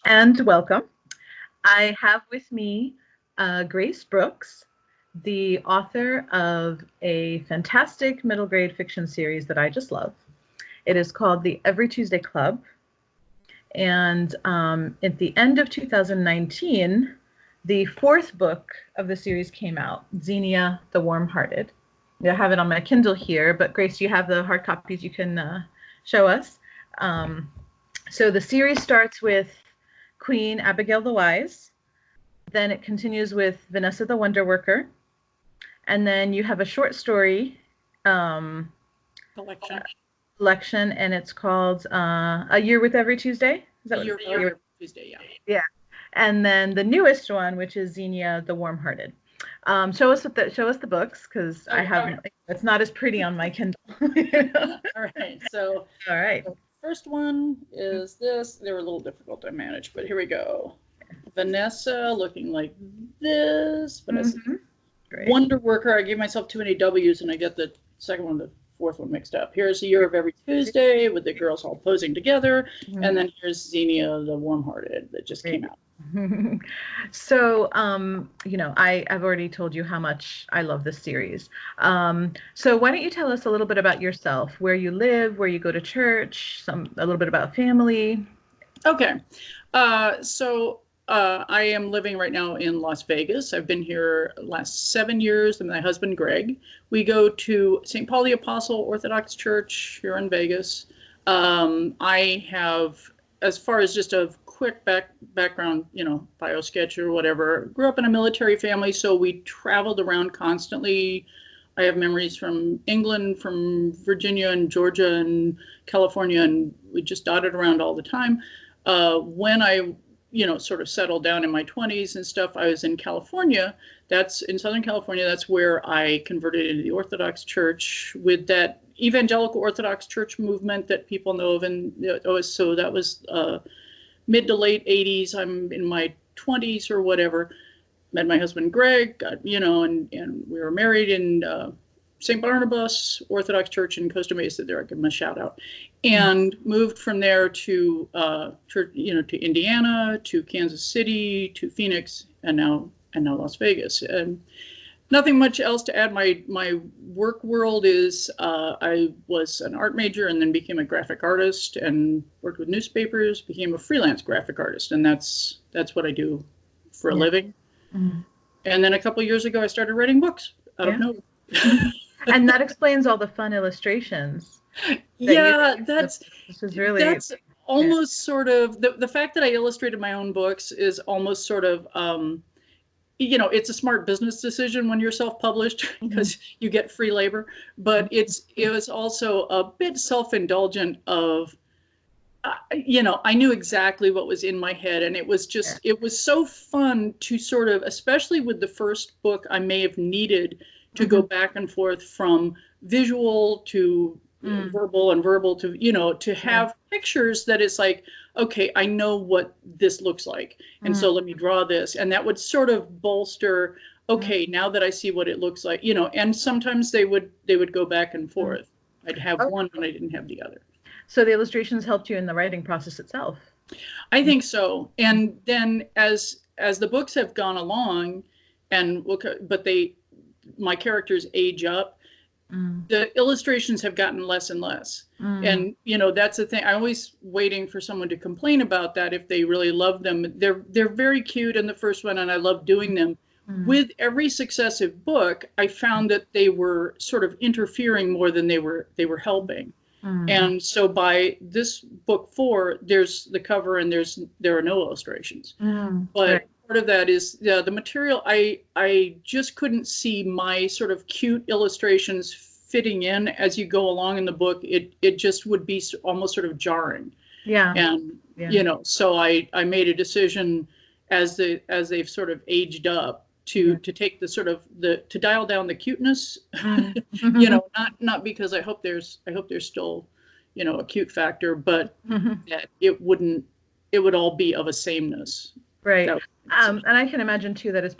and welcome. I have with me Grace Brooks, the author of a fantastic middle grade fiction series that I just love. It is called The Every Tuesday Club. And at the end of 2019, the fourth book of the series came out, Xenia, the Warm-Hearted. I have it on my Kindle here, but Grace, you have the hard copies you can show us. So the series starts with Queen Abigail the Wise, then it continues with Vanessa the Wonder Worker, and then you have a short story collection, and it's called A Year with Every Tuesday. Is that A Year with Every Tuesday? Yeah. Yeah, and then the newest one, which is Xenia the Warm-Hearted. Show us the books, because I haven't. Right. It's not as pretty on my Kindle. All right. So. All right. The first one is this. They were a little difficult to manage, but here we go. Vanessa looking like this. Vanessa. Great. Wonder Worker. I gave myself too many W's, and I get the second one, the fourth one mixed up. Here's A Year of Every Tuesday with the girls all posing together, and then here's Xenia the Warm-Hearted that just came out. So, I've already told you how much I love this series. So why don't you tell us a little bit about yourself, where you live, where you go to church, a little bit about family. Okay. So I am living right now in Las Vegas. I've been here the last 7 years with my husband, Greg. We go to St. Paul the Apostle Orthodox Church here in Vegas. I have, as far as just a quick background, bio sketch or whatever, grew up in a military family, so we traveled around constantly. I have memories from England, from Virginia and Georgia and California, and we just dotted around all the time. When I, sort of settled down in my 20s and stuff, I was in California. That's in Southern California. That's where I converted into the Orthodox Church with that evangelical Orthodox Church movement that people know of. And so that was mid to late 80s. I'm in my 20s or whatever. Met my husband, Greg, and we were married in St. Barnabas Orthodox Church in Costa Mesa. There, I give them a shout out. And moved from there to to Indiana, to Kansas City, to Phoenix, and now Las Vegas. And nothing much else to add. My work world is I was an art major and then became a graphic artist and worked with newspapers, became a freelance graphic artist, and that's what I do for a living. And then a couple of years ago, I started writing books out of nowhere. And that explains all the fun illustrations. That's almost sort of the fact that I illustrated my own books is almost sort of it's a smart business decision when you're self-published because you get free labor, but it was also a bit self-indulgent of I knew exactly what was in my head, and it was just it was so fun to sort of, especially with the first book, I may have needed to go back and forth from visual to verbal and verbal to to have pictures that it's like, okay, I know what this looks like, and so let me draw this, and that would sort of bolster, okay, now that I see what it looks like, and sometimes they would go back and forth. I'd have one and I didn't have the other. So the illustrations helped you in the writing process itself? I think so. And then as the books have gone along, my characters age up, the illustrations have gotten less and less. And that's the thing. I'm always waiting for someone to complain about that if they really love them. They're very cute in the first one, and I love doing them. With every successive book, I found that they were sort of interfering more than they were helping. And so by this book 4, there's the cover and there are no illustrations. But part of that is the material. I just couldn't see my sort of cute illustrations fitting in as you go along in the book. It just would be almost sort of jarring. And so I made a decision as they've sort of aged up to take the sort of to dial down the cuteness, not because I hope there's still, a cute factor, but that it would all be of a sameness. Right. And I can imagine too that it's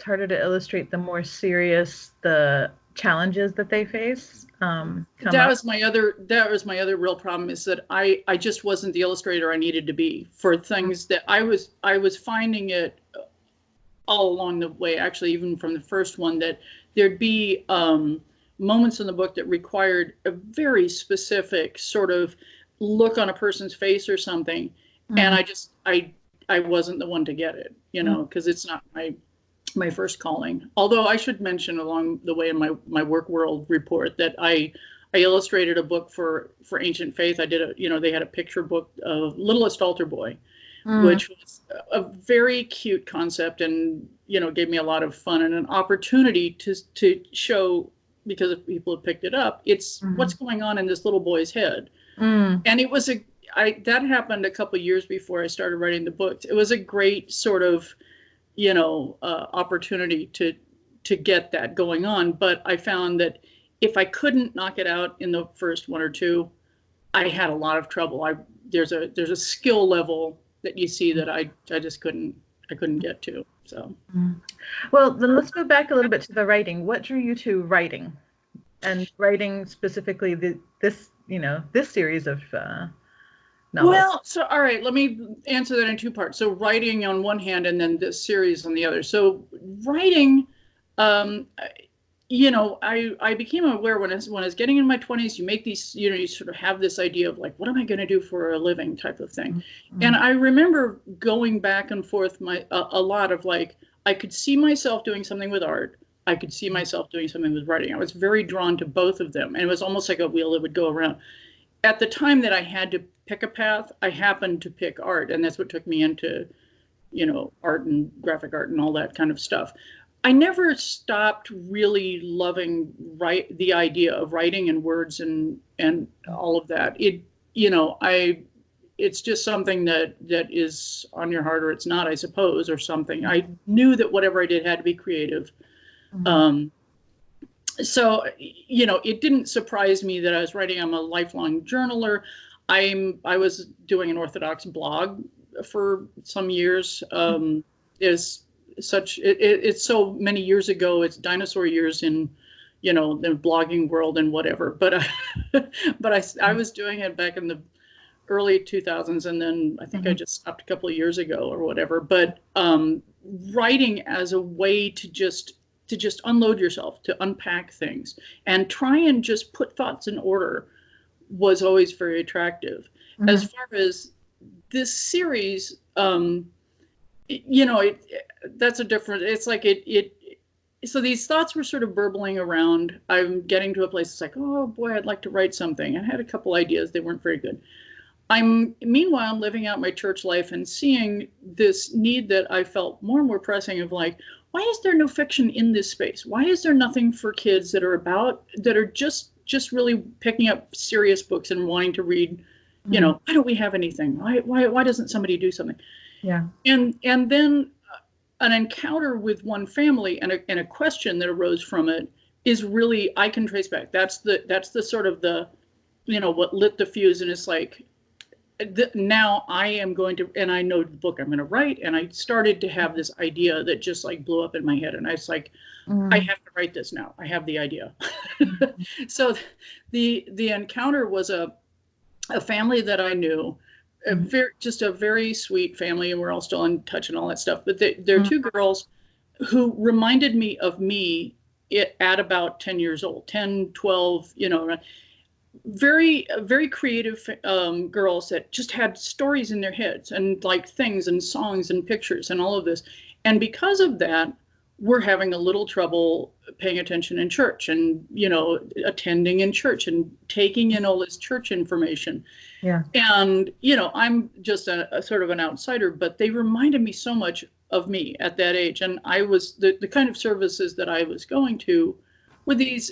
harder to illustrate the more serious the challenges that they face. come up? That was my other real problem, is that I just wasn't the illustrator I needed to be for things that I was finding it all along the way, actually, even from the first one, that there'd be moments in the book that required a very specific sort of look on a person's face or something. And I wasn't the one to get it, because it's not my first calling. Although I should mention along the way in my work world report that I illustrated a book for Ancient Faith. I did they had a picture book of Littlest Altar Boy, which was a very cute concept, and gave me a lot of fun and an opportunity to show, because if people have picked it up, it's what's going on in this little boy's head. And it was that happened a couple of years before I started writing the book. It was a great sort of opportunity to get that going on. But I found that if I couldn't knock it out in the first one or two, I had a lot of trouble. There's a skill level that you see that I just couldn't get to. So, well, then let's go back a little bit to the writing. What drew you to writing, and writing specifically this series of novels? Well, so all right, let me answer that in two parts. So writing on one hand, and then this series on the other. So writing, I became aware when I was getting in my 20s, you make these, you sort of have this idea of like, what am I going to do for a living type of thing. And I remember going back and forth a lot of like, I could see myself doing something with art. I could see myself doing something with writing. I was very drawn to both of them. And it was almost like a wheel that would go around. At the time that I had to pick a path, I happened to pick art. And that's what took me into, art and graphic art and all that kind of stuff. I never stopped really loving the idea of writing and words and all of that. It's just something that is on your heart, or it's not, I suppose, or something. I knew that whatever I did had to be creative. So, it didn't surprise me that I was writing. I'm a lifelong journaler. I was doing an Orthodox blog for some years. It's so many years ago. It's dinosaur years in, the blogging world and whatever. But I was doing it back in the early 2000s, and then I think I just stopped a couple of years ago or whatever. But writing as a way to just unload yourself, to unpack things, and try and just put thoughts in order was always very attractive. As far as this series, that's a different, it's like so these thoughts were sort of burbling around. I'm getting to a place, it's like, oh boy, I'd like to write something. I had a couple ideas, they weren't very good. Meanwhile, I'm living out my church life and seeing this need that I felt more and more pressing of like, why is there no fiction in this space? Why is there nothing for kids that are just really picking up serious books and wanting to read, why don't we have anything? Why doesn't somebody do something? Yeah. And then an encounter with one family and a question that arose from it is really, I can trace back. That's the sort of the, what lit the fuse. And it's like, now I am going to, and I know the book I'm going to write. And I started to have this idea that just like blew up in my head. And I was like, I have to write this now. I have the idea. So the encounter was a family that I knew, just a very sweet family, and we're all still in touch and all that stuff. But there are two girls who reminded me of me at about 10 years old, 10, 12, very, very creative girls that just had stories in their heads and like things and songs and pictures and all of this. And because of that, we're having a little trouble paying attention in church and, attending in church and taking in all this church information. Yeah. And, I'm just a sort of an outsider, but they reminded me so much of me at that age. And I was the kind of services that I was going to were these,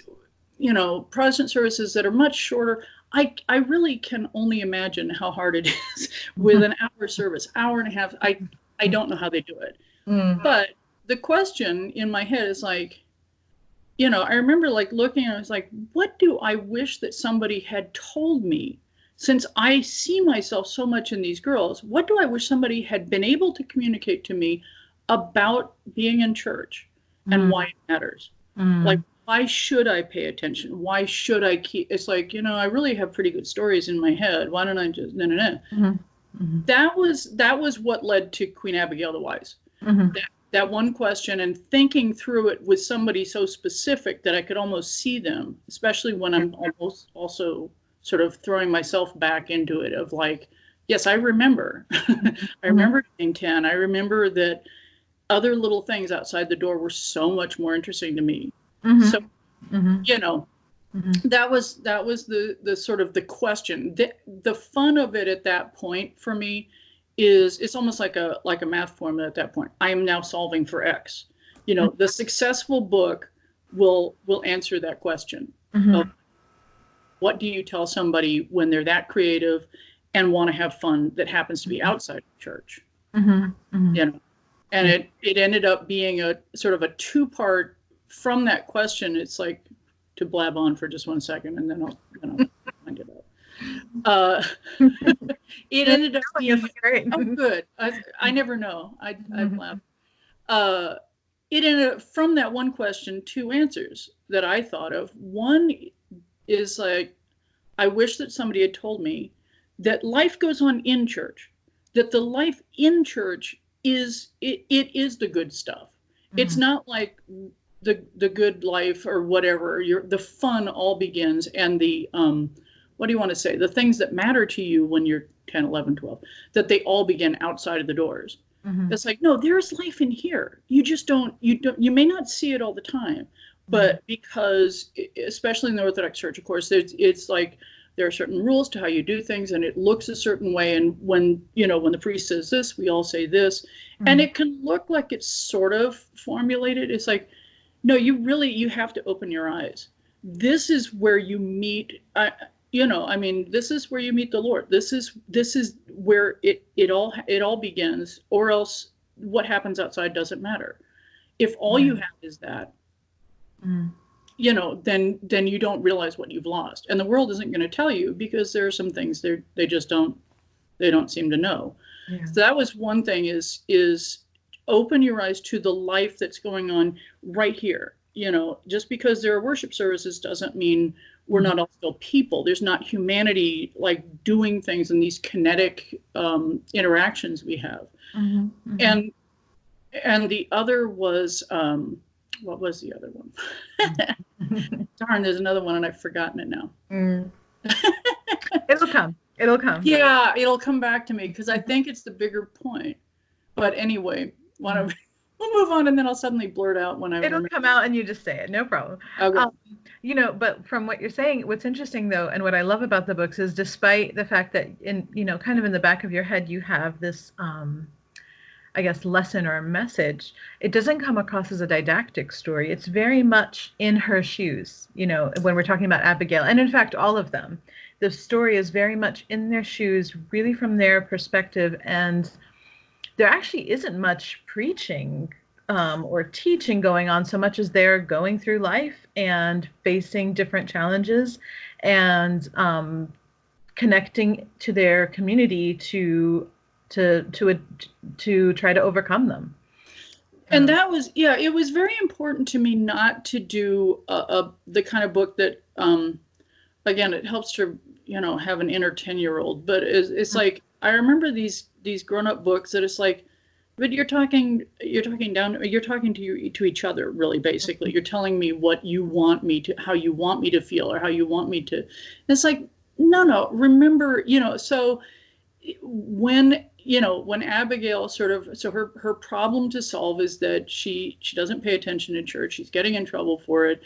Protestant services that are much shorter. I really can only imagine how hard it is with an hour service, hour and a half. I don't know how they do it. But the question in my head is like, I remember like looking and I was like, what do I wish that somebody had told me? Since I see myself so much in these girls, what do I wish somebody had been able to communicate to me about being in church and why it matters? Like, why should I pay attention? Why should I keep? It's like, I really have pretty good stories in my head. Why don't I just no. That was what led to Queen Abigail the Wise. That one question, and thinking through it with somebody so specific that I could almost see them, especially when I'm almost also sort of throwing myself back into it of like, yes, I remember. I remember being 10. I remember that other little things outside the door were so much more interesting to me. So, that was the sort of the question. The fun of it at that point for me is it's almost like a math formula at that point. I am now solving for X. The successful book will answer that question of what do you tell somebody when they're that creative and want to have fun that happens to be outside of church. And it ended up being a sort of a two-part from that question. It's like, to blab on for just 1 second and then I'll find it out. It ended up being great. Oh, good. I never know. I blab. It ended up from that one question, 2 answers that I thought of. One is like, I wish that somebody had told me that life goes on in church, that the life in church is the good stuff. It's not like the good life or whatever. The fun all begins, and the what do you want to say, the things that matter to you when you're 10, 11, 12, that they all begin outside of the doors. It's like, no, there's life in here. You just you may not see it all the time, but because especially in the Orthodox Church, of course, it's like there are certain rules to how you do things, and it looks a certain way, and when the priest says this, we all say this, and it can look like it's sort of formulated. It's like, no, you have to open your eyes. This is where you meet, this is where you meet the Lord. This is where it all begins, or else what happens outside doesn't matter. If all you have is that, then you don't realize what you've lost. And the world isn't going to tell you, because there are some things they just don't seem to know. Yeah. So that was one thing, is open your eyes to the life that's going on right here. Just because there are worship services doesn't mean we're not all still people. There's not humanity like doing things in these kinetic interactions we have. And the other was, what was the other one? Darn, there's another one and I've forgotten it now. It'll come. Yeah, it'll come back to me, because I think it's the bigger point. But anyway, we'll move on, and then I'll suddenly blurt out when it'll come out and you just say it, no problem. Okay. But from what you're saying, what's interesting though, and what I love about the books is, despite the fact that kind of in the back of your head you have this I guess lesson or message, it doesn't come across as a didactic story. It's very much in her shoes, when we're talking about Abigail, and in fact all of them. The story is very much in their shoes, really from their perspective, and there actually isn't much preaching or teaching going on, so much as they're going through life and facing different challenges and connecting to their community to try to overcome them. And that was, it was very important to me not to do the kind of book that, again, it helps to, have an inner 10-year-old, but it's like, I remember these grown-up books that it's like, but you're talking to each other, really, basically. You're telling me what you want me to, how you want me to feel, or how you want me to. And it's like, no, remember, so when Abigail so her problem to solve is that she doesn't pay attention in church. She's getting in trouble for it.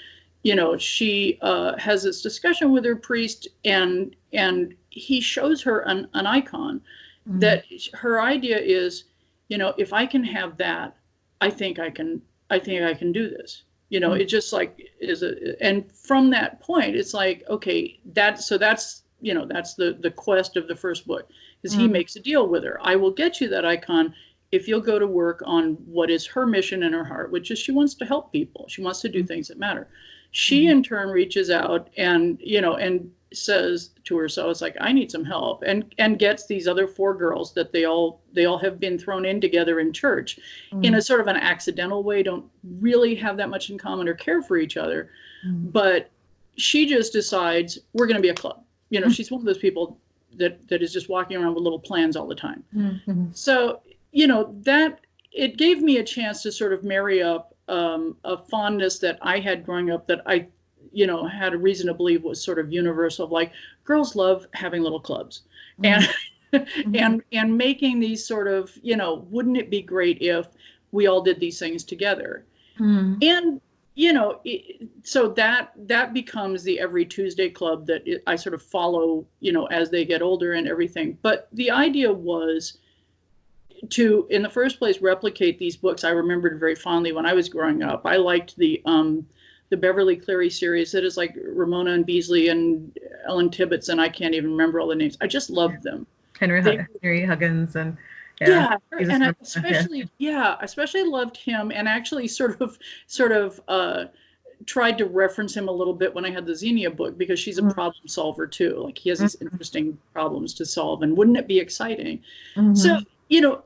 She has this discussion with her priest, and he shows her an icon that her idea is, if I can have that, I think I can do this. It just like and from that point, it's like, okay, that's the quest of the first book, is he makes a deal with her. I will get you that icon if you'll go to work on what is her mission in her heart, which is she wants to help people. She wants to do things that matter. She in turn reaches out and says to herself, it's like, I need some help, and gets these other 4 girls that they all have been thrown in together in church in a sort of an accidental way, don't really have that much in common or care for each other. But she just decides we're going to be a club. She's one of those people that is just walking around with little plans all the time. So, that it gave me a chance to sort of marry up a fondness that I had growing up that I had a reason to believe was sort of universal, of like, girls love having little clubs and and making these sort of, wouldn't it be great if we all did these things together? And so that becomes the every Tuesday club that I sort of follow, as they get older and everything. But the idea was to, in the first place, replicate these books. I remembered very fondly when I was growing up. I liked the Beverly Cleary series that is like Ramona and Beasley and Ellen Tibbetts, and I can't even remember all the names. I just loved them. Henry Huggins and and I especially loved him, and actually sort of tried to reference him a little bit when I had the Xenia book, because she's a problem solver too. Like, he has these interesting problems to solve, and wouldn't it be exciting? So,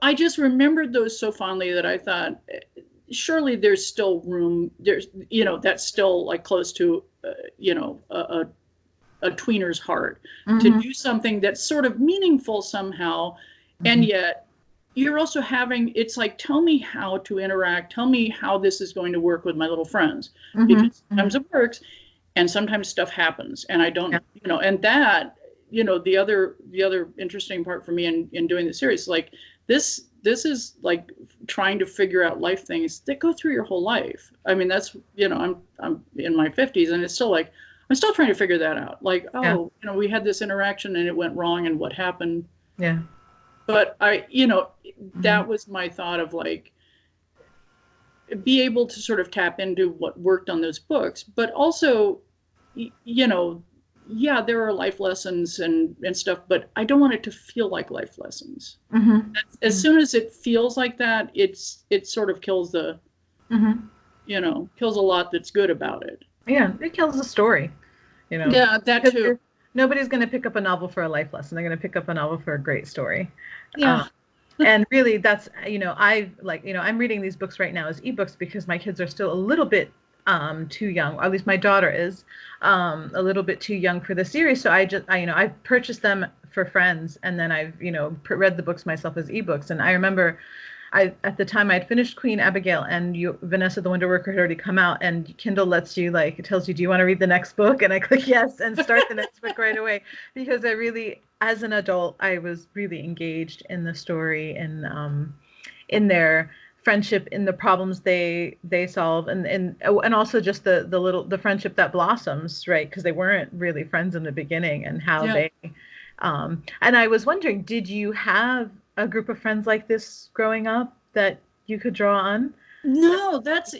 I just remembered those so fondly that I thought, surely there's still room. There's, that's still like close to, a tweener's heart to do something that's sort of meaningful somehow. And yet you're also having, it's like, tell me how to interact. Tell me how this is going to work with my little friends, because sometimes it works and sometimes stuff happens. And I don't, and that, the other interesting part for me in doing the series, like this is like trying to figure out life things that go through your whole life. I mean, that's, I'm in my 50s, and it's still like, I'm still trying to figure that out. Like, we had this interaction and it went wrong, and what happened? Yeah. But I, that was my thought of like, be able to sort of tap into what worked on those books, but also, there are life lessons and stuff, but I don't want it to feel like life lessons. As soon as it feels like that, it sort of kills the, kills a lot that's good about it. Yeah, it kills the story. Yeah, that too. Nobody's going to pick up a novel for a life lesson. They're going to pick up a novel for a great story. Yeah. And really, that's, I'm reading these books right now as ebooks because my kids are still a little bit too young. At least my daughter is a little bit too young for the series. So I purchased them for friends, and then I've, read the books myself as ebooks. And I remember at the time I'd finished Queen Abigail, and Vanessa the Wonder Worker had already come out, and Kindle lets you, like, it tells you, do you want to read the next book? And I click yes and start the next book right away, because I really, as an adult, I was really engaged in the story and in their friendship, in the problems they solve, and also just the friendship that blossoms, right? Because they weren't really friends in the beginning, and how they and I was wondering, did you have a group of friends like this growing up that you could draw on? No, that's,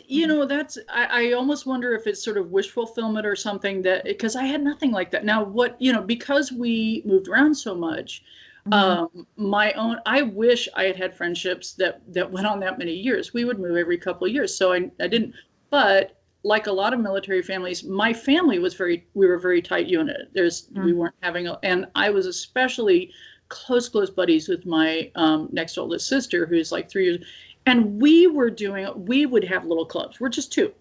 I almost wonder if it's sort of wish fulfillment or something, that, because I had nothing like that. Now, because we moved around so much, I wish I had friendships that went on that many years. We would move every couple of years. So I didn't, but like a lot of military families, my family was we were a very tight unit. We weren't having, and I was especially close buddies with my next oldest sister, who's like 3 years, and we would have little clubs. We're just 2,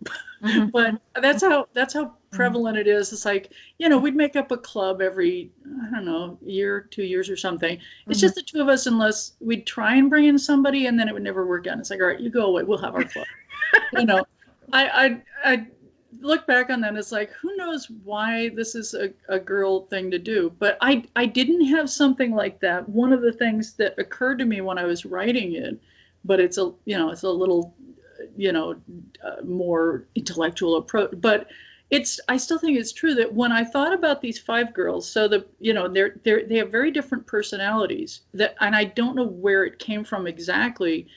but that's how prevalent it is. It's like, we'd make up a club every, I don't know, year, 2 years or something. It's just the 2 of us, unless we'd try and bring in somebody, and then it would never work out. It's like, all right, you go away, we'll have our club. I look back on that, it's like, who knows why this is a girl thing to do. But I didn't have something like that. One of the things that occurred to me when I was writing it, but it's a little, more intellectual approach, but I still think it's true that when I thought about these 5 girls, so they have very different personalities, and I don't know where it came from exactly,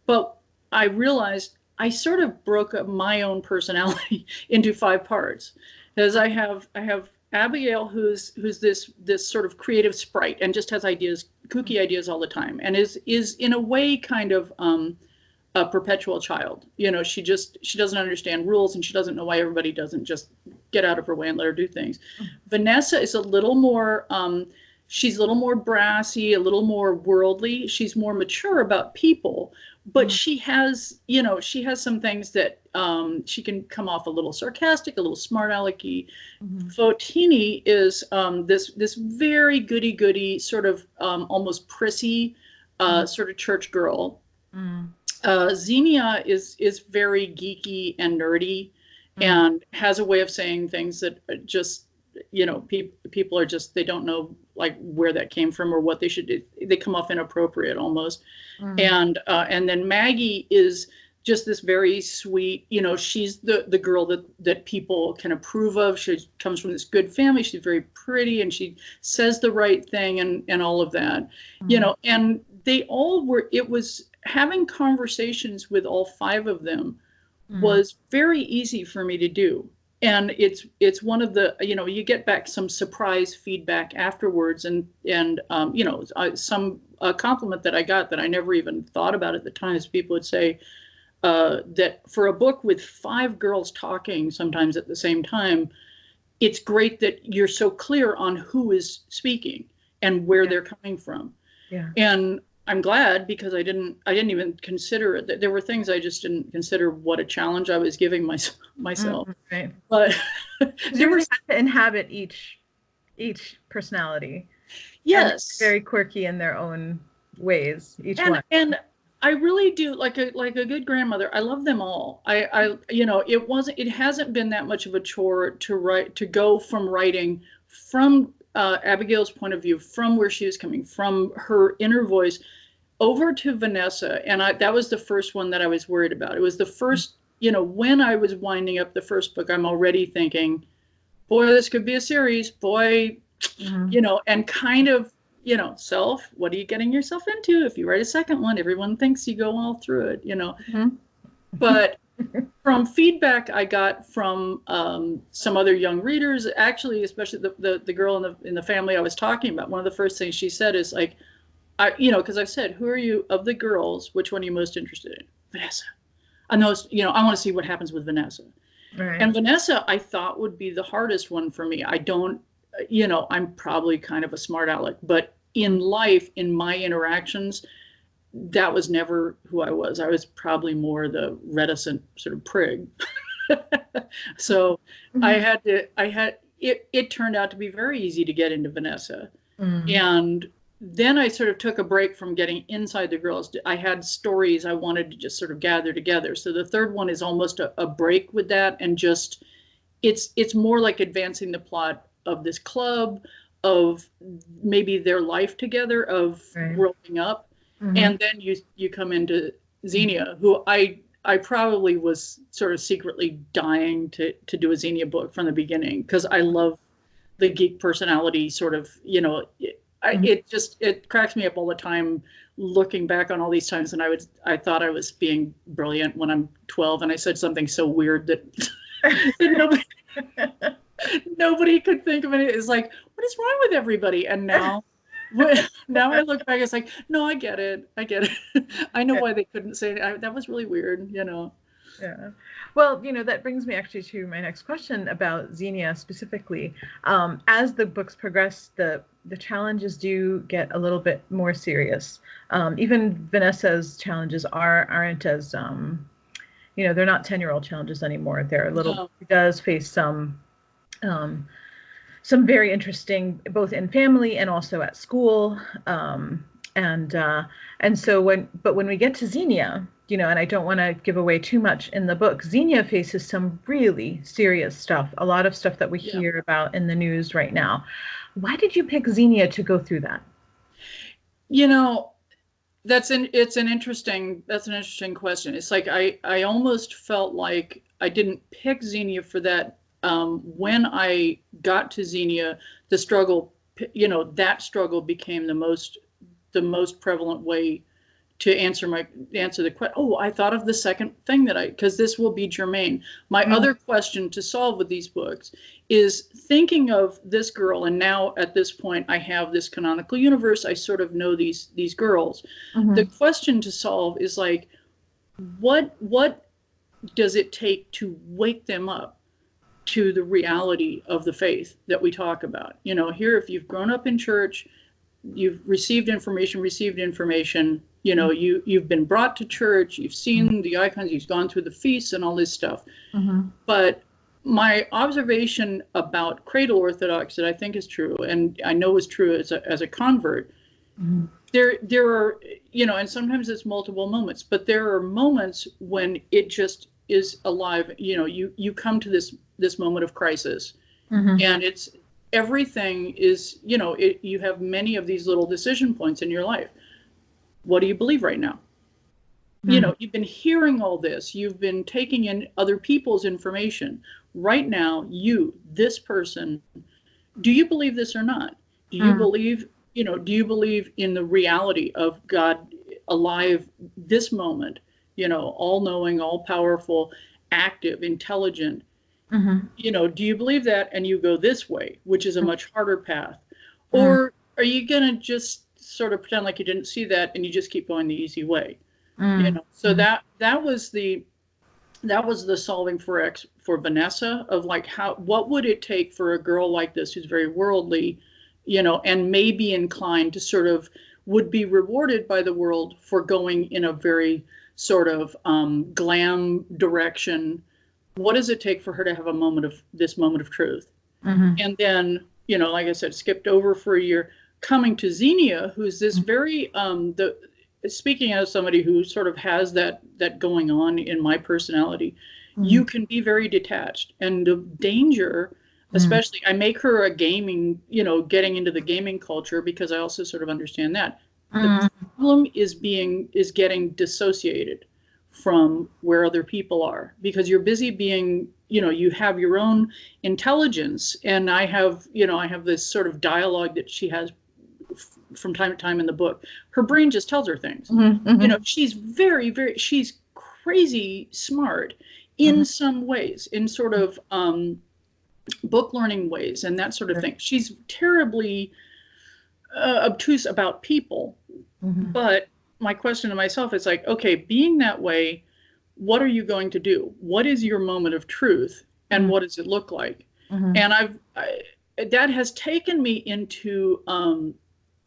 but I realized I sort of broke up my own personality into 5 parts, because I have Abigail, who's this sort of creative sprite, and just has kooky ideas all the time, and is in a way kind of a perpetual child. She doesn't understand rules, and she doesn't know why everybody doesn't just get out of her way and let her do things. Vanessa is a little more, she's a little more brassy, a little more worldly. She's more mature about people, but she has, you know, she has some things that she can come off a little sarcastic, a little smart alecky. Fotini is this very goody sort of almost prissy sort of church girl. Xenia is very geeky and nerdy and has a way of saying things that just, you know, people are just, they don't know like where that came from or what they should do. They come off inappropriate almost. And then Maggie is just this very sweet, you know, she's the girl that people can approve of. She comes from this good family. She's very pretty and she says the right thing and all of that, you know, and they all were, it was having conversations with all five of them was very easy for me to do. And it's one of the, you know, you get back some surprise feedback afterwards and you know, some compliment that I got that I never even thought about at the time is people would say that for a book with five girls talking sometimes at the same time, it's great that you're so clear on who is speaking and where they're coming from. And I'm glad because I didn't even consider it. There were things I just didn't consider what a challenge I was giving myself. Right. But you really have to inhabit each personality. Yes. And very quirky in their own ways, each one. And I really do, like a good grandmother, I love them all. I you know, it hasn't been that much of a chore to go from writing from Abigail's point of view, from where she was coming from, her inner voice, over to Vanessa. And that was the first one that I was worried about. It was the first, you know, when I was winding up the first book, I'm already thinking, boy, this could be a series, boy, you know, and kind of, you know, what are you getting yourself into? If you write a second one, everyone thinks you go all through it, you know. But from feedback I got from some other young readers, actually, especially the girl in the family I was talking about, one of the first things she said is like, you know, because I've said, who are you, of the girls, which one are you most interested in? Vanessa. I know, you know, I want to see what happens with Vanessa. Right. And Vanessa, I thought would be the hardest one for me. I don't, you know, I'm probably kind of a smart aleck, but in life, in my interactions, that was never who I was. I was probably more the reticent sort of prig. So it turned out to be very easy to get into Vanessa. And then I sort of took a break from getting inside the girls. I had stories I wanted to just sort of gather together. So the third one is almost a break with that. And just, it's more like advancing the plot of this club, of maybe their life together, of growing up. And then you come into Xenia, who I probably was sort of secretly dying to do a Xenia book from the beginning, because I love the geek personality sort of, you know, it cracks me up all the time looking back on all these times. And I thought I was being brilliant when I'm 12 and I said something so weird that, that nobody could think of it. It's like, what is wrong with everybody? And now I look back, it's like, no, I get it. I know why they couldn't say it. That was really weird, you know. Yeah. Well, you know, that brings me actually to my next question about Xenia specifically. As the books progress, the challenges do get a little bit more serious. Even Vanessa's challenges aren't as, you know, they're not 10-year-old challenges anymore. They're a little, she does face some very interesting, both in family and also at school. And so when we get to Xenia, you know, and I don't want to give away too much in the book, Xenia faces some really serious stuff, a lot of stuff that we hear about in the news right now. Why did you pick Xenia to go through that? You know, it's an interesting question. It's like I almost felt like I didn't pick Xenia for that. When I got to Xenia, the struggle, you know, that struggle became the most prevalent way to answer the question. Oh, I thought of the second thing because this will be germane. My other question to solve with these books is thinking of this girl, and now at this point I have this canonical universe. I sort of know these girls. The question to solve is like, what does it take to wake them up? to the reality of the faith that we talk about. You know, here, if you've grown up in church, you've received information, you know, you've been brought to church, you've seen the icons, you've gone through the feasts and all this stuff. But my observation about cradle Orthodox that I think is true, and I know is true as a convert, there are, you know, and sometimes it's multiple moments, but there are moments when it just is alive. You know, you come to this moment of crisis, and it's everything is, you know, you have many of these little decision points in your life. What do you believe right now? You know, you've been hearing all this, you've been taking in other people's information. Right now, this person, do you believe this or not? Do you believe, you know, do you believe in the reality of God alive this moment, you know, all knowing, all powerful, active, intelligent? You know, do you believe that and you go this way, which is a much harder path? Or are you going to just sort of pretend like you didn't see that and you just keep going the easy way? You know, so that was the solving for Vanessa of like, what would it take for a girl like this who's very worldly, you know, and may be inclined to sort of would be rewarded by the world for going in a very sort of glam direction. What does it take for her to have a moment of truth? And then, you know, like I said, skipped over for a year, coming to Xenia, who's this very speaking as somebody who sort of has that going on in my personality, you can be very detached. And the danger, especially, I make her a gaming, you know, getting into the gaming culture because I also sort of understand that. The problem is getting dissociated from where other people are, because you're busy being, you know, you have your own intelligence. And I have this sort of dialogue that she has from time to time in the book. Her brain just tells her things. You know, she's she's crazy smart in some ways, in sort of book learning ways and that sort of thing. She's terribly obtuse about people. But my question to myself is like, okay, being that way, what are you going to do? What is your moment of truth, and what does it look like? And that has taken me into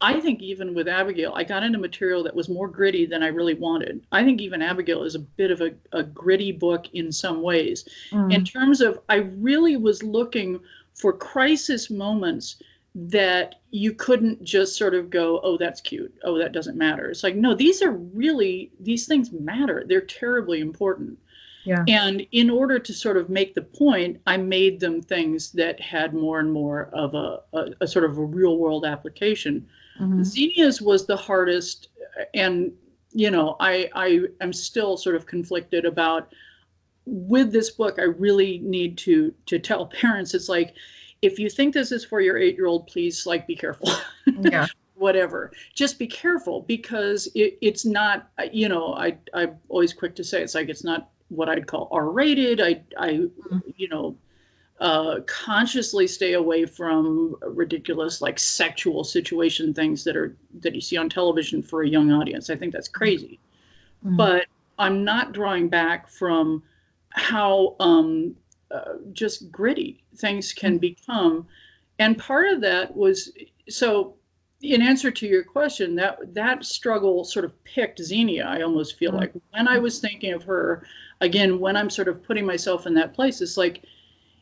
I think even with Abigail, I got into material that was more gritty than I really wanted. I think even Abigail is a bit of a gritty book in some ways. In terms of, I really was looking for crisis moments that you couldn't just sort of go, oh, that's cute. Oh, that doesn't matter. It's like, no, these things matter. They're terribly important. Yeah. And in order to sort of make the point, I made them things that had more and more of a sort of a real world application. Xenia's was the hardest, and you know, I am still sort of conflicted about, with this book, I really need to tell parents, it's like, if you think this is for your 8-year-old, please, like, be careful. Yeah. Whatever. Just be careful, because it's not, you know, I'm always quick to say, it's like, it's not what I'd call R-rated. I you know, consciously stay away from ridiculous, like, sexual situation things that you see on television for a young audience. I think that's crazy. But I'm not drawing back from how just gritty things can become. And part of that was, so in answer to your question, that struggle sort of picked Xenia. I almost feel like when I was thinking of her, again, when I'm sort of putting myself in that place, it's like,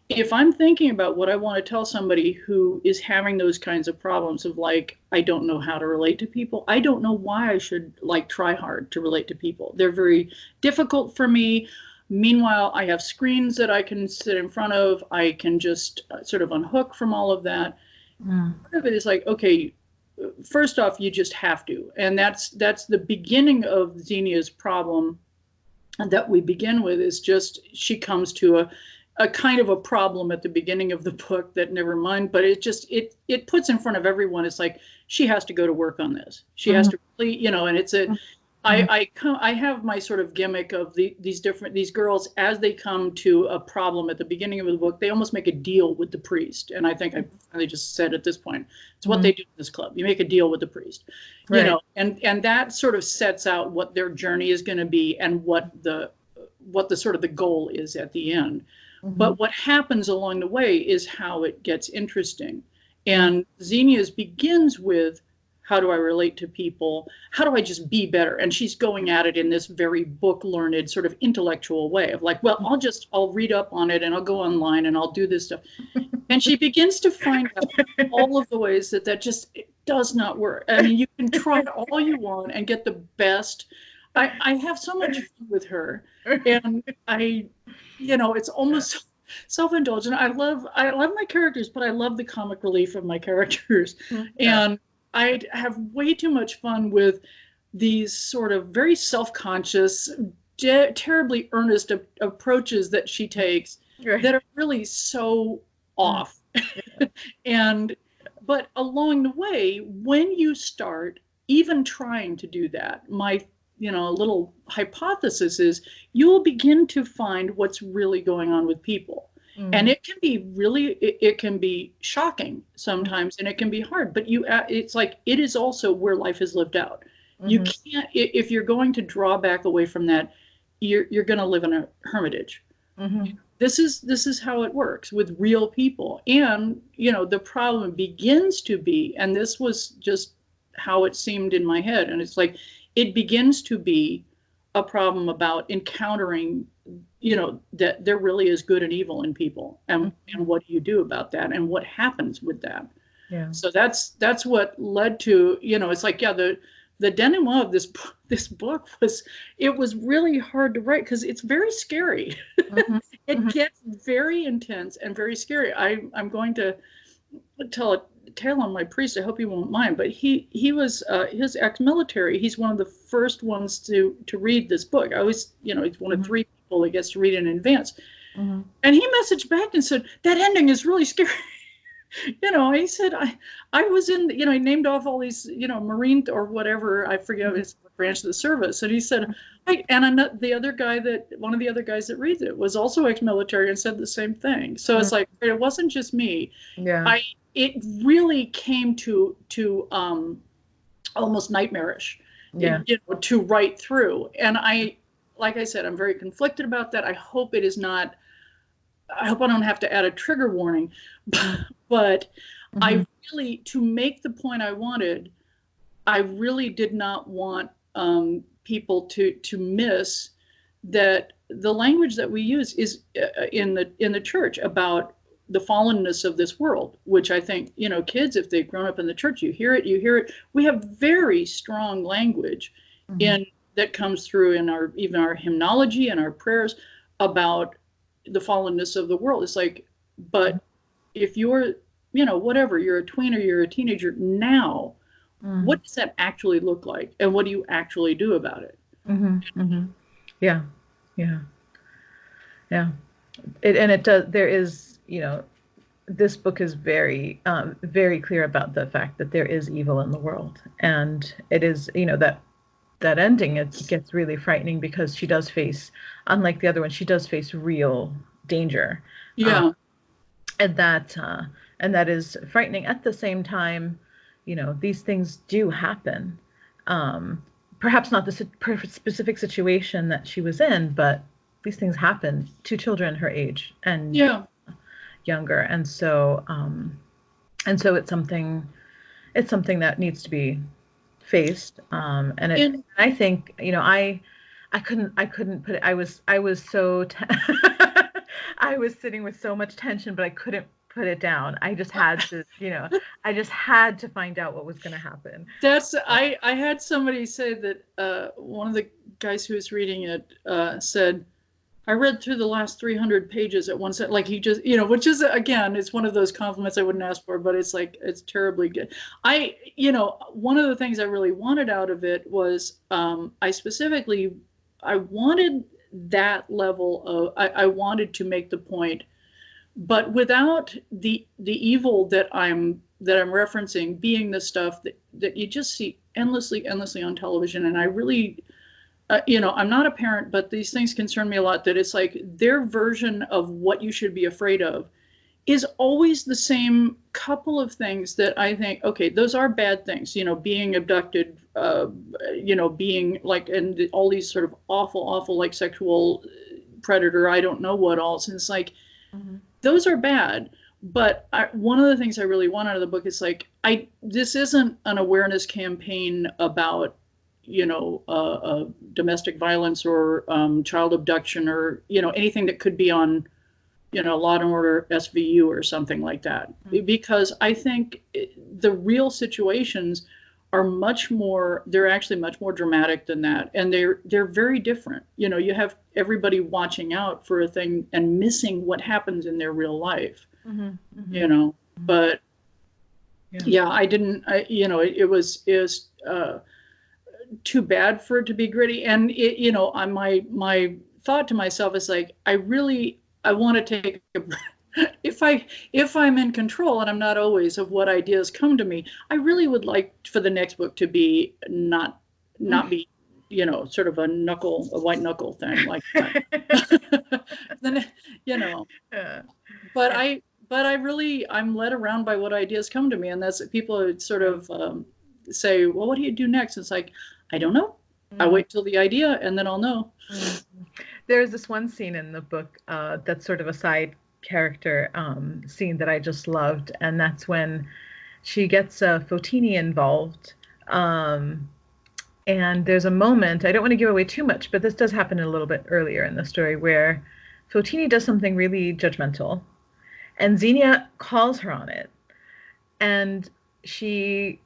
if I'm thinking about what I want to tell somebody who is having those kinds of problems of like, I don't know how to relate to people. I don't know why I should like try hard to relate to people. They're very difficult for me. Meanwhile, I have screens that I can sit in front of. I can just sort of unhook from all of that. Part of it is like, okay, first off, you just have to. And that's the beginning of Xenia's problem that we begin with, is just, she comes to a kind of a problem at the beginning of the book that, never mind, but it puts in front of everyone. It's like, she has to go to work on this. She has to really, you know, and it's I have my sort of gimmick of these girls, as they come to a problem at the beginning of the book, they almost make a deal with the priest. And I think I just said at this point, it's what they do in this club. You make a deal with the priest, right. You know, and that sort of sets out what their journey is going to be and what the sort of the goal is at the end. Mm-hmm. But what happens along the way is how it gets interesting. And Xenia's begins with, how do I relate to people? How do I just be better? And she's going at it in this very book learned sort of intellectual way of like, well, I'll read up on it and I'll go online and I'll do this stuff. And she begins to find out all of the ways that just it does not work. I mean, you can try all you want and get the best. I have so much fun with her, and it's almost self-indulgent. I love my characters, but I love the comic relief of my characters, Yeah. and I have way too much fun with these sort of very self-conscious, terribly earnest approaches that she takes Right. that are really so off. And but along the way, when you start even trying to do that, my little hypothesis is you'll begin to find what's really going on with people. And Mm. it can be really, it can be shocking sometimes, and it can be hard, but it's like, it is also where life is lived out. You Mm-hmm. can't, if you're going to draw back away from that, you're going to live in a hermitage. Mm-hmm. This is how it works with real people. And the problem begins to be, and this was just how it seemed in my head, and it's like it begins to be a problem about encountering that there really is good and evil in people, and what do you do about that, and what happens with that. Yeah. So that's what led to, it's like, yeah, the denouement of this book was really hard to write because it's very scary. Mm-hmm. It Mm-hmm. gets very intense and very scary. I'm going to tell a tale on my priest. I hope he won't mind, but he was his ex-military. He's one of the first ones to read this book. I always, he's one of three people that gets to read it in advance. Mm-hmm. And he messaged back and said, that ending is really scary. He said, I was in, he named off all these, Marine or whatever, I forget his branch of the service. And he said, the other guy one of the other guys that reads it was also ex-military and said the same thing. So it's like, it wasn't just me. Yeah. It really came to almost nightmarish, Yeah. to write through. And like I said, I'm very conflicted about that. I hope it is not, I hope I don't have to add a trigger warning, but I really, to make the point I wanted, I really did not want people to miss that the language that we use is in the church about the fallenness of this world, which I think, kids, if they've grown up in the church, you hear it. We have very strong language in that comes through in even our hymnology and our prayers about the fallenness of the world. It's like, but if you're, whatever, you're a tween or you're a teenager now, what does that actually look like? And what do you actually do about it? Mm-hmm. Mm-hmm. Yeah. Yeah. Yeah. It does, there is, this book is very, very clear about the fact that there is evil in the world. And it is, that ending, it gets really frightening because she does face, unlike the other one, she does face real danger. Yeah. And that is frightening. At the same time, these things do happen. Perhaps not the specific situation that she was in, but these things happen to children her age and younger. And so it's something that needs to be faced. And I think, I couldn't put it, I was so, I was sitting with so much tension, but I couldn't put it down. I just had to, I just had to find out what was going to happen. I had somebody say that one of the guys who was reading it said, I read through the last 300 pages at once. Like he just, which is, again, it's one of those compliments I wouldn't ask for, but it's like, it's terribly good. One of the things I really wanted out of it was I wanted that level of, I wanted to make the point, but without the evil that I'm referencing being the stuff that you just see endlessly on television. And I really, I'm not a parent, but these things concern me a lot, that it's like their version of what you should be afraid of is always the same couple of things that I think, okay, those are bad things, being abducted, being like, and all these sort of awful, like sexual predator, I don't know what else. And it's like, Mhm. Those are bad. But one of the things I really want out of the book is like, this isn't an awareness campaign about, domestic violence or child abduction or, anything that could be on, Law and Order SVU or something like that. Mhm. Because I think the real situations are they're actually much more dramatic than that. And they're very different. You have everybody watching out for a thing and missing what happens in their real life, Mhm. you Mhm. know. Mhm. But Yeah. yeah, I didn't, it was too bad for it to be gritty. And on my thought to myself is like, I want to take a if I'm in control, and I'm not always, of what ideas come to me, I really would like for the next book to be not be, sort of a white knuckle thing like that. Then, you know, Yeah. but Yeah. I'm led around by what ideas come to me, and that's people would sort Yeah. of say, well, what do you do next? It's like, I don't know. I Mm. wait till the idea, and then I'll know. Mm. There's this one scene in the book that's sort of a side character scene that I just loved, and that's when she gets Fotini involved. Um, and there's a moment, I don't want to give away too much, but this does happen a little bit earlier in the story where Fotini does something really judgmental, and Xenia calls her on it. And she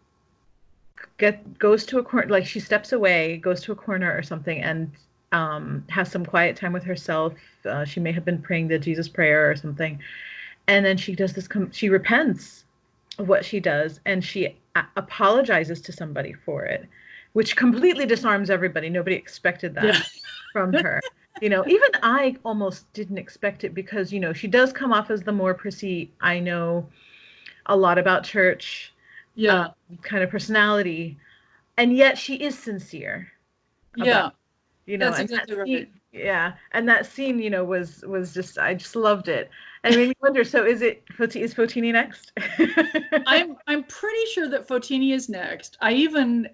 goes to a corner, like she steps away, goes to a corner or something, and has some quiet time with herself. She may have been praying the Jesus prayer or something, and then she does this. She repents of what she does, and she apologizes to somebody for it, which completely disarms everybody. Nobody expected Yeah. that from her. Even I almost didn't expect it because she does come off as the more prissy, I know a lot about church um, Yeah. kind of personality, and yet she is sincere about Yeah. That's and that exactly scene, right. yeah, and that scene, was just I just loved it, and it made me wonder. So is Fotini next? I'm pretty sure that Fotini is next. I even,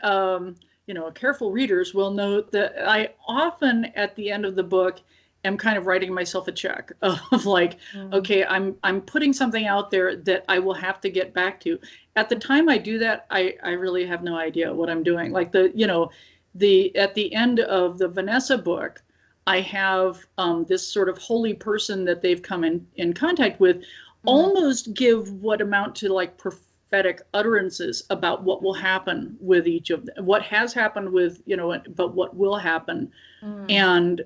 careful readers will note that I often at the end of the book am kind of writing myself a check of like, Mm, okay, I'm putting something out there that I will have to get back to. At the time I do that, I really have no idea what I'm doing. Like the at the end of the Vanessa book, I have this sort of holy person that they've come in contact with mm, almost give what amount to like prophetic utterances about what will happen with each of them, what has happened with, but what will happen. mm, And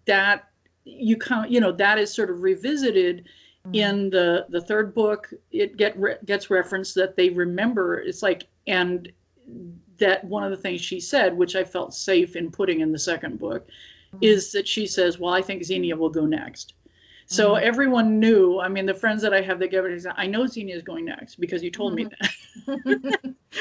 that that is sort of revisited mm, in the third book. It gets referenced that they remember. It's like, and that one of the things she said, which I felt safe in putting in the second book, mm, is that she says, well, I think Xenia will go next. So mm. everyone knew. I mean, the friends that I have that give it, I know Xenia is going next because you told me Mhm. that.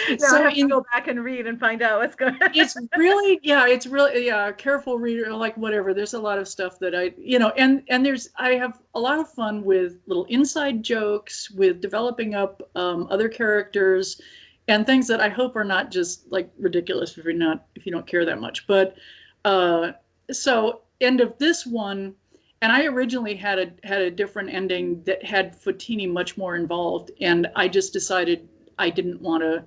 Now I So have to go back and read and find out what's going on. it's really, yeah, careful reader, like whatever. There's a lot of stuff that and I have a lot of fun with little inside jokes, with developing up other characters and things that I hope are not just like ridiculous if you don't care that much. But uh, so end of this one, and I originally had a different ending that had Fotini much more involved, and I just decided I didn't want to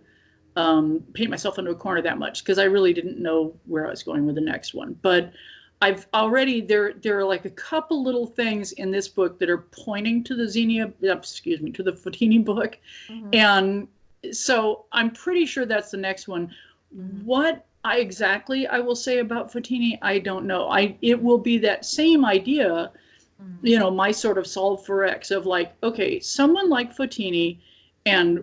paint myself into a corner that much because I really didn't know where I was going with the next one. But I've already there are like a couple little things in this book that are pointing to the to the Fotini book, Mhm, and so I'm pretty sure that's the next one. mhm, What I will say about Fotini, I don't know. It will be that same idea, mhm, my sort of solve for X of like, okay, someone like Fotini, and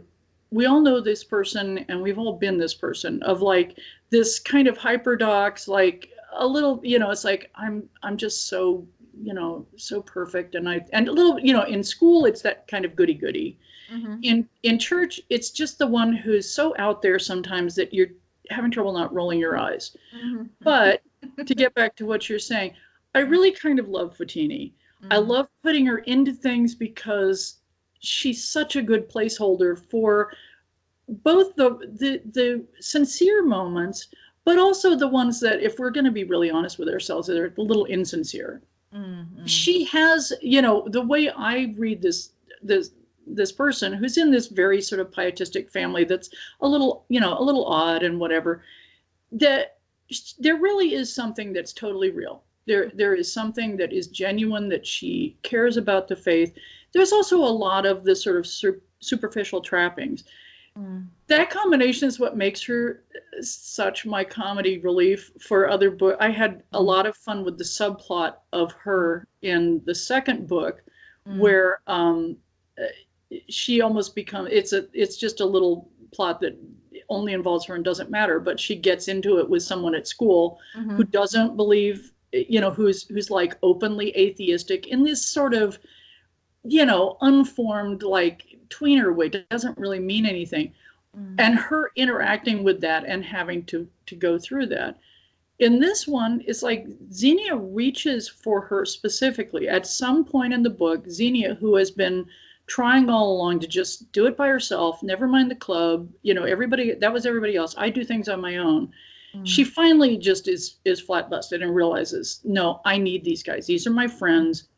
we all know this person, and we've all been this person of like this kind of hyperdox, like a little, it's like I'm just so, so perfect, and a little, in school it's that kind of goody goody. mhm, In church, it's just the one who's so out there sometimes that you're having trouble not rolling your eyes. mhm, But to get back to what you're saying, I really kind of love Fotini. I mhm, love putting her into things because she's such a good placeholder for both the sincere moments, but also the ones that, if we're going to be really honest with ourselves, are a little insincere. Mm-hmm. She has, the way I read this person who's in this very sort of pietistic family that's a little odd and whatever, that there really is something that's totally real. There is something that is genuine, that she cares about the faith. There's also a lot of the sort of superficial trappings. Mm. That combination is what makes her such my comedy relief for other books. I had a lot of fun with the subplot of her in the second book, Mm. where she almost becomes, it's just a little plot that only involves her and doesn't matter, but she gets into it with someone at school Mm-hmm. who doesn't believe, who's like openly atheistic in this sort of, unformed, like tweener way. It doesn't really mean anything. Mm. And her interacting with that and having to go through that. In this one, it's like Xenia reaches for her specifically. At some point in the book, Xenia, who has been trying all along to just do it by herself, never mind the club, everybody, that was everybody else. I do things on my own. She Mm. finally just is flat busted and realizes, no, I need these guys. These are my friends.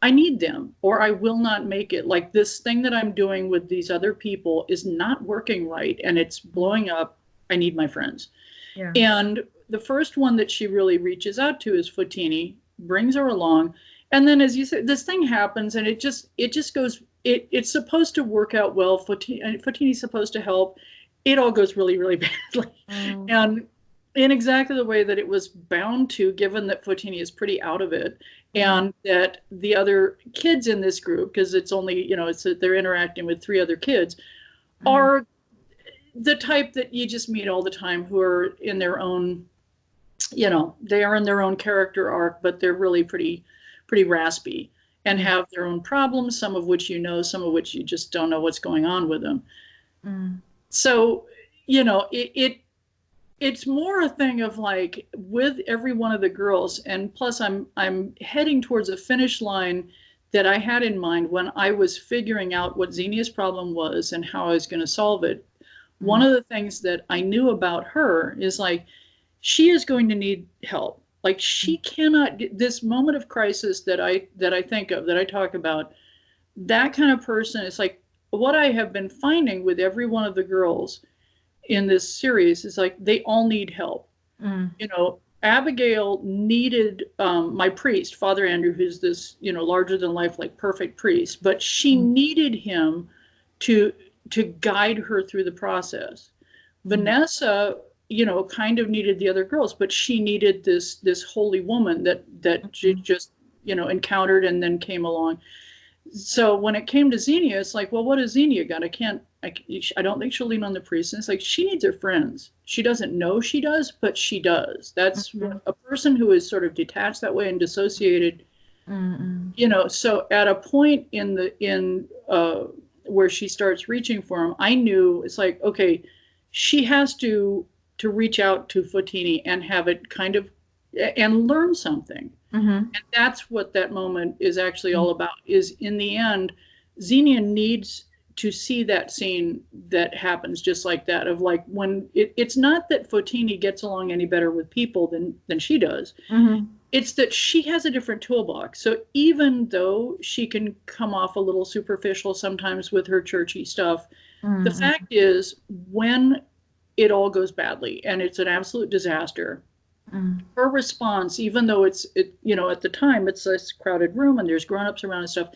I need them, or I will not make it. Like, this thing that I'm doing with these other people is not working right, and it's blowing up. I need my friends. Yeah. And the first one that she really reaches out to is Fotini, brings her along. And then, as you said, this thing happens, and it just goes, it's supposed to work out well. Fotini's supposed to help. It all goes really, really badly. Mm. And in exactly the way that it was bound to, given that Fotini is pretty out of it, and that the other kids in this group, because it's only, they're interacting with 3 other kids, Mm. are the type that you just meet all the time, who are in their own, they are in their own character arc, but they're really pretty raspy and have their own problems, some of which some of which you just don't know what's going on with them. Mm. So, it's more a thing of like, with every one of the girls, and plus I'm heading towards a finish line that I had in mind when I was figuring out what Xenia's problem was and how I was going to solve it. One Mm. of the things that I knew about her is, like, she is going to need help. Like, she cannot get this moment of crisis that I think of, that I talk about. That kind of person is like what I have been finding with every one of the girls in this series is, like, they all need help. Mm. Abigail needed my priest, Father Andrew, who's this, larger than life, like, perfect priest, but she Mm. needed him to to guide her through the process. Vanessa, kind of needed the other girls, but she needed this holy woman that she Mm. just, encountered and then came along. So when it came to Xenia, it's like, well, what has Xenia got? I don't think she'll lean on the priest. And it's like, she needs her friends. She doesn't know she does, but she does. That's Mm. a person who is sort of detached that way and dissociated. Mm. So at a point in where she starts reaching for him, I knew it's like, okay, she has to reach out to Fotini and have it kind of, and learn something. Mm. And that's what that moment is actually all about, is in the end, Xenia needs to see that scene that happens just like that, of like, when it's not that Fotini gets along any better with people than she does. Mm. It's that she has a different toolbox. So even though she can come off a little superficial sometimes with her churchy stuff, the Mm. fact is, when it all goes badly and it's an absolute disaster, Mm. her response, even though at the time it's this crowded room and there's grown-ups around and stuff,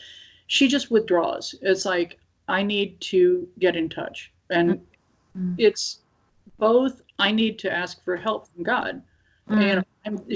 she just withdraws. It's like, I need to get in touch. And Mm. it's both, I need to ask for help from God. Mm.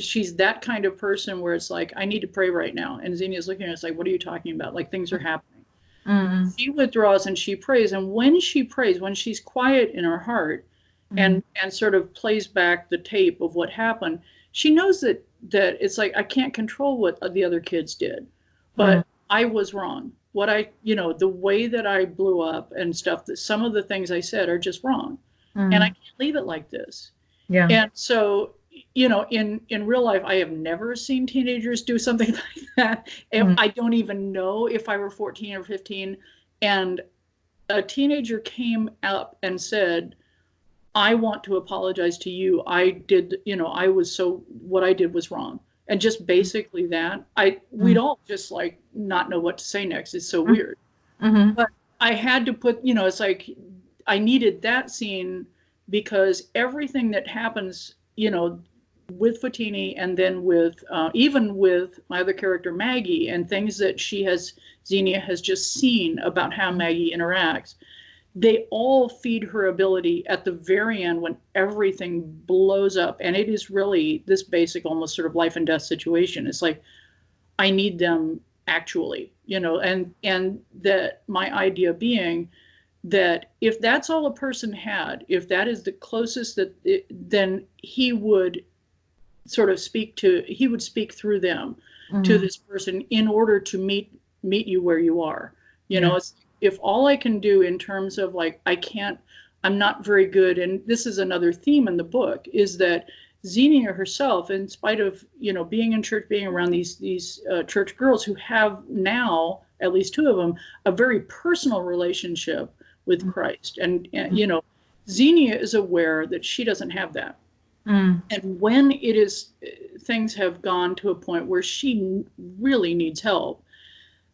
She's that kind of person where it's like, I need to pray right now. And Xenia's looking at us like, what are you talking about? Like, things are happening. Mm. She withdraws and she prays. And when she prays, when she's quiet in her heart, Mm. and sort of plays back the tape of what happened, she knows that it's like, I can't control what the other kids did, Mm. but I was wrong. The way that I blew up and stuff, that some of the things I said are just wrong, and I Mm. can't leave it like this. Yeah. And so, in real life, I have never seen teenagers do something like that. Mm. I don't even know if I were 14 or 15, and a teenager came up and said, I want to apologize to you. I did, what I did was wrong. and just basically that, we'd all just like not know what to say next. It's so Mm-hmm. weird. Mm-hmm. But I had to put, it's like I needed that scene because everything that happens, with Fotini and then with even with my other character Maggie and things that Xenia has just seen about how Maggie interacts, they all feed her ability at the very end when everything blows up. And it is really this basic, almost sort of life and death situation. It's like, I need them actually, and that my idea being that if that's all a person had, if that is the closest then he would he would speak through them to Mm-hmm. this person in order to meet you where you are. Yeah. It's, if all I can do in terms of like, I'm not very good. And this is another theme in the book, is that Xenia herself, in spite of, being in church, being around these church girls who have now, at least two of them, a very personal relationship with Christ. And Xenia is aware that she doesn't have that. Mm-hmm. And when things have gone to a point where she really needs help,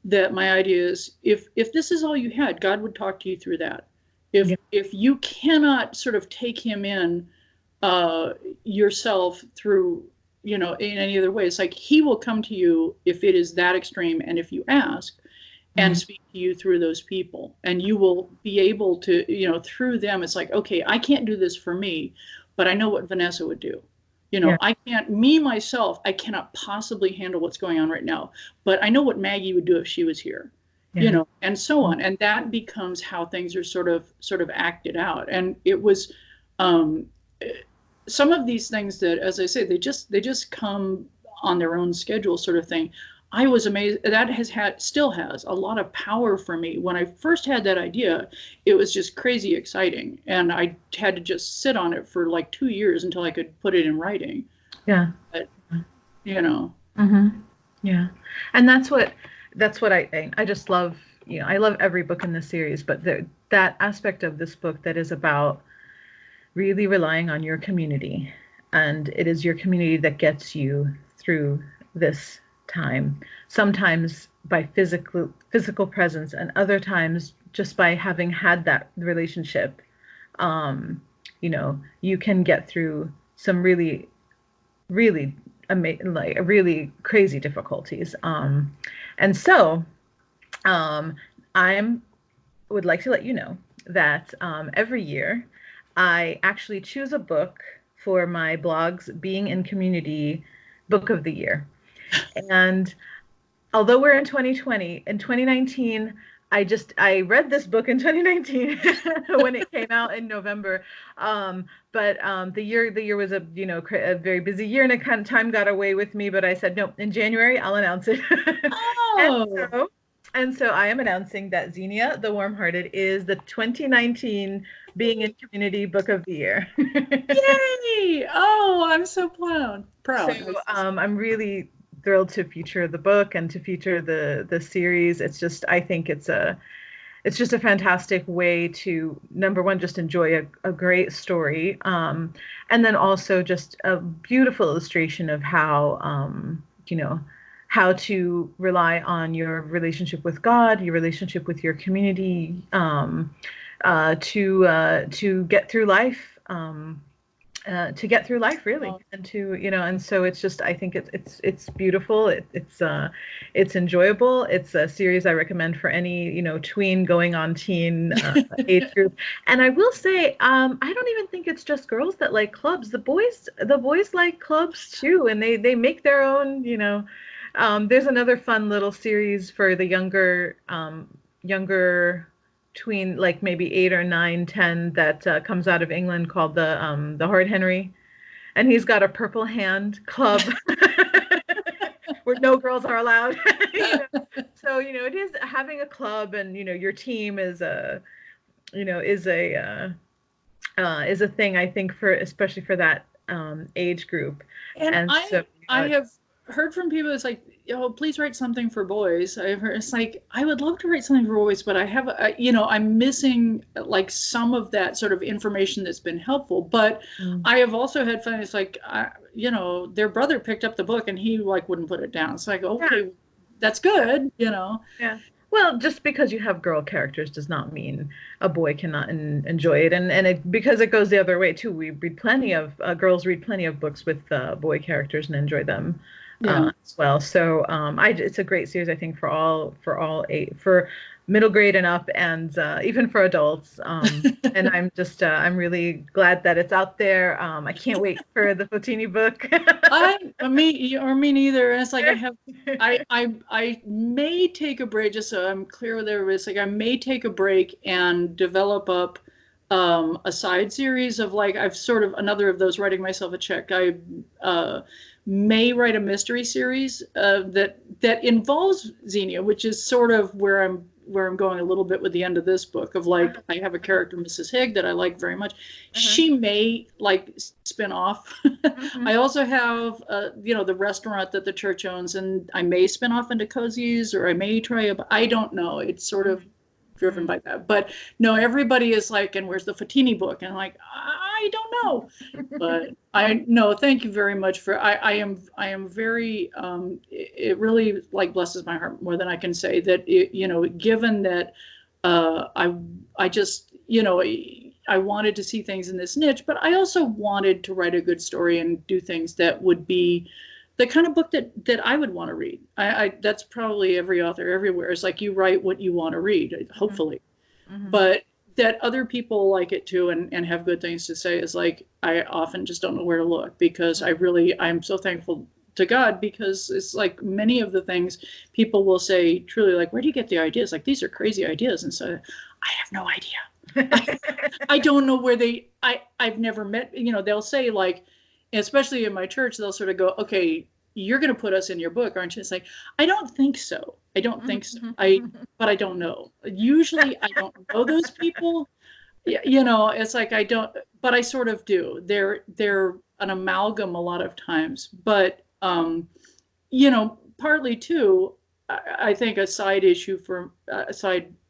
that my idea is, if this is all you had, God would talk to you through that. Yeah. If you cannot sort of take him in yourself through, in any other way, it's like he will come to you if it is that extreme, and if you ask, and Mm-hmm. speak to you through those people, and you will be able to, through them. It's like, okay, I can't do this for me, but I know what Vanessa would do. Yeah. I can't, myself, I cannot possibly handle what's going on right now, but I know what Maggie would do if she was here, Yeah. and so on. And that becomes how things are sort of acted out. And it was, um, some of these things that, as I say, they just come on their own schedule, sort of thing. I was amazed. That still has a lot of power for me. When I first had that idea, it was just crazy exciting, and I had to just sit on it for like 2 years until I could put it in writing. Yeah. But you know, Mm-hmm. Yeah. And that's what I just love, I love every book in the series, but that aspect of this book that is about really relying on your community, and it is your community that gets you through this time, sometimes by physical presence, and other times just by having had that relationship. You can get through some really, really like really crazy difficulties. And so um, I'm would like to let you know that every year I actually choose a book for my blog's Being in Community Book of the Year. And although we're in 2020, in 2019, I read this book in 2019 when it came out in November. But the year was a very busy year, and it kind of time got away with me. But I said no, in January I'll announce it. and oh, so and so I am announcing that Xenia the Warm-Hearted is the 2019 Being in Community Book of the Year. yay! Oh, I'm so proud. So Proud. I'm really thrilled to feature the book and to feature the series. I think it's just a fantastic way to, number one, just enjoy a great story, and then also just a beautiful illustration of how to rely on your relationship with God, your relationship with your community, to get through life. To get through life, really, Oh, and and so it's just, I think it's beautiful. It's enjoyable. It's a series I recommend for any tween going on teen age group. And I will say, I don't even think it's just girls that like clubs. The boys like clubs too, and they make their own. There's another fun little series for the younger tween, like maybe 8 or 9, 10, that comes out of England, called the Hard Henry, and he's got a purple hand club where no girls are allowed. you know? So it is having a club, and your team is a thing, I think, for especially for that age group, and and so I have heard from people, it's like, oh, please write something for boys. I've heard, it's like, I would love to write something for boys, but I have, I'm missing like some of that sort of information that's been helpful. But Mm. I have also had fun. It's like, their brother picked up the book and he like wouldn't put it down. It's like, Yeah. okay, that's good. Yeah. Well, just because you have girl characters does not mean a boy cannot enjoy it, and because it goes the other way too. We read plenty of girls read plenty of books with boy characters and enjoy them Yeah. as well. So it's a great series, I think, for all eight, for middle grade and up, and even for adults. And I'm really glad that it's out there. I can't wait for the Fotini book. Me neither. And it's like I may take a break, just so I'm clear with everybody. It's like I may take a break and develop up a side series of like I've sort of another of those writing myself a check. I may write a mystery series that involves Xenia, which is sort of where I'm going a little bit with the end of this book of like I have a character, Mrs. Higg, that I like very much. She may like spin off. I also have the restaurant that the church owns, and I may spin off into cozies, or I may try I don't know. It's sort of driven by that. But no, everybody is like, and where's the Fatini book? And I'm like, I don't know. But I no, thank you very much for I am very it really like blesses my heart more than I can say that given that I just I wanted to see things in this niche, but I also wanted to write a good story and do things that would be the kind of book that I would want to read. I that's probably every author everywhere. It's like you write what you want to read, hopefully. But that other people like it too and have good things to say is like I often just don't know where to look, because I'm so thankful to God, because it's like many of the things people will say truly like, where do you get the ideas? Like, these are crazy ideas. And so I have no idea. I don't know where I've never met, they'll say like, especially in my church, they'll sort of go, okay, you're going to put us in your book, aren't you? It's like, I don't think so. I don't think so. But I don't know. Usually I don't know those people. It's like, I don't, but I sort of do. They're an amalgam a lot of times, but, partly too, I think a side issue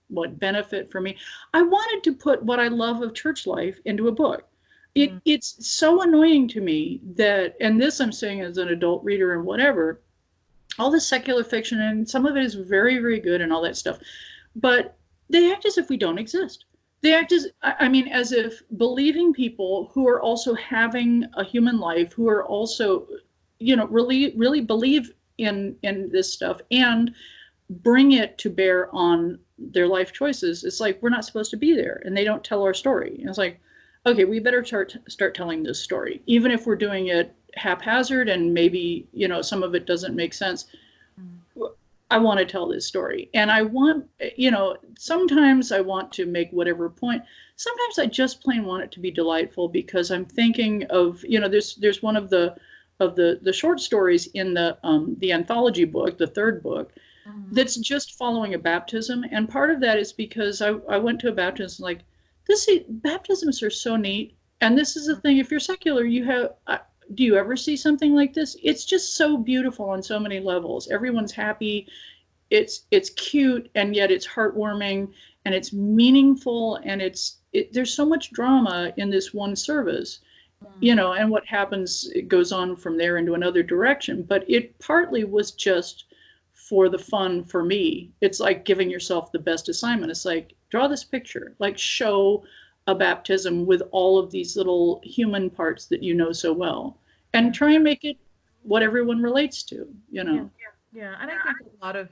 what benefit for me, I wanted to put what I love of church life into a book. It's so annoying to me that, and this I'm saying as an adult reader and whatever, all the secular fiction, and some of it is very, very good and all that stuff, but they act as if we don't exist. They act as if believing people who are also having a human life, who are also, really, really believe in this stuff and bring it to bear on their life choices. It's like, we're not supposed to be there, and they don't tell our story. And it's like, okay, we better start telling this story, even if we're doing it haphazard and maybe, some of it doesn't make sense. I want to tell this story. And I want, sometimes I want to make whatever point. Sometimes I just plain want it to be delightful, because I'm thinking of, there's one of the short stories in the anthology book, the third book, that's just following a baptism. And part of that is because I went to a baptism like, baptisms are so neat. And this is the thing, if you're secular, do you ever see something like this? It's just so beautiful on so many levels. Everyone's happy. It's cute, and yet it's heartwarming, and it's meaningful, and there's so much drama in this one service, and what happens, it goes on from there into another direction. But it partly was just for the fun for me. It's like giving yourself the best assignment. It's like, draw this picture, like show a baptism with all of these little human parts that you know so well, and try and make it what everyone relates to, Yeah. And I think a lot of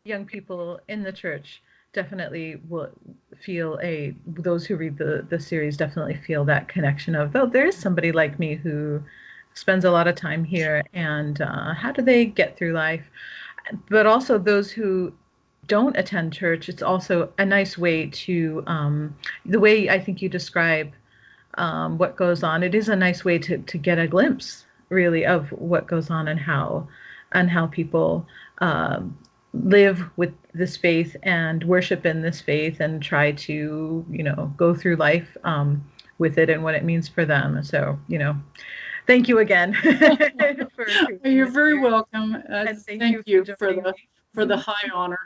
young people in the church definitely will feel those who read the series definitely feel that connection of, oh, there is somebody like me who spends a lot of time here, and how do they get through life? But also those who don't attend church, it's also a nice way to, the way I think you describe what goes on, it is a nice way to get a glimpse, really, of what goes on and how people live with this faith and worship in this faith and try to, go through life with it and what it means for them. So, thank you again for You're this very here. welcome. And thank Thank you for you for joining the me. high honor.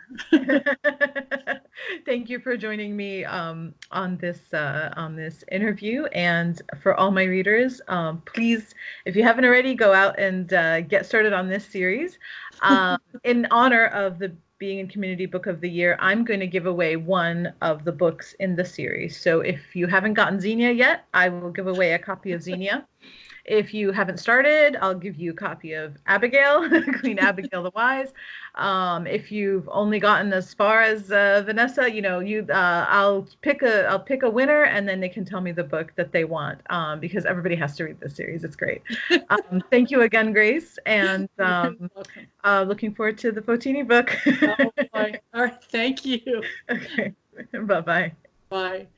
Thank you for joining me on this interview, and for all my readers, please, if you haven't already, go out and get started on this series. In honor of the Being in Community Book of the Year, I'm going to give away one of the books in the series. So if you haven't gotten Xenia yet, I will give away a copy of Xenia. If you haven't started, I'll give you a copy of Abigail, Queen Abigail the Wise. If you've only gotten as far as Vanessa, I'll pick a winner, and then they can tell me the book that they want, because everybody has to read this series. It's great. Thank you again, Grace, and looking forward to the Fotini book. Oh, all right. Thank you. Okay, bye bye. Bye.